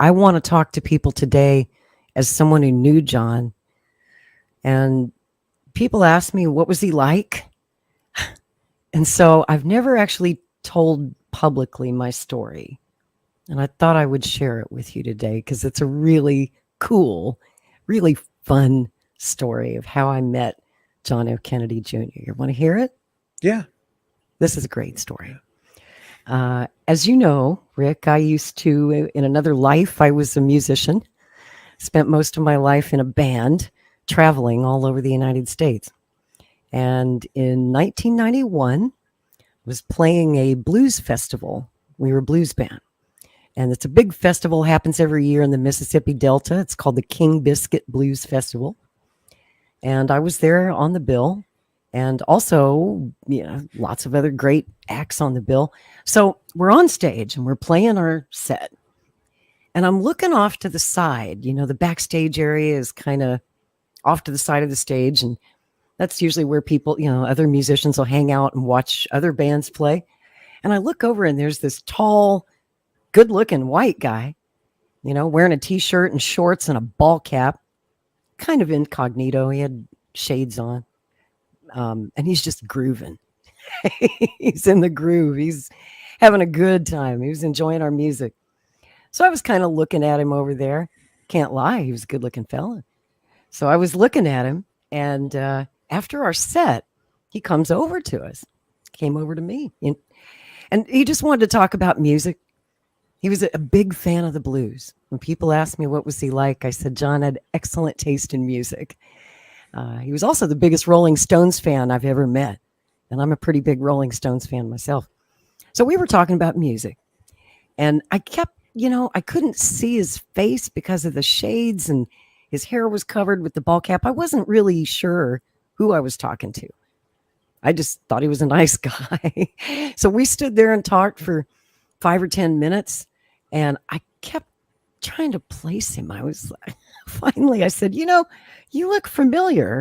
I want to talk to people today as someone who knew John. And people ask me, what was he like? And so I've never actually told publicly my story. And I thought I would share it with you today because it's a really cool, really fun story of how I met John F. Kennedy Jr. You want to hear it? Yeah. This is a great story. As you know, Rick, I used to, in another life, I was a musician, spent most of my life in a band, traveling all over the United States. And in 1991, was playing a blues festival. We were a blues band. And it's a big festival, happens every year in the Mississippi Delta. It's called the King Biscuit Blues Festival. And I was there on the bill. And also, lots of other great acts on the bill. So we're on stage and we're playing our set. And I'm looking off to the side. The backstage area is kind of off to the side of the stage. And that's usually where people, other musicians will hang out and watch other bands play. And I look over and there's this tall, good-looking white guy, wearing a T-shirt and shorts and a ball cap, kind of incognito. He had shades on. And he's just grooving. He's in the groove. He's having a good time. He was enjoying our music. So I was kind of looking at him over there. Can't lie, he was a good-looking fella. So I was looking at him, and after our set, he comes over to us, came over to me, and he just wanted to talk about music. He was a big fan of the blues. When people asked me what was he like, I said John had excellent taste in music. He was also the biggest Rolling Stones fan I've ever met. And I'm a pretty big Rolling Stones fan myself. So we were talking about music. And I kept, I couldn't see his face because of the shades and his hair was covered with the ball cap. I wasn't really sure who I was talking to. I just thought he was a nice guy. So we stood there and talked for 5 or 10 minutes. And I kept trying to place him. I was finally, I said, you look familiar.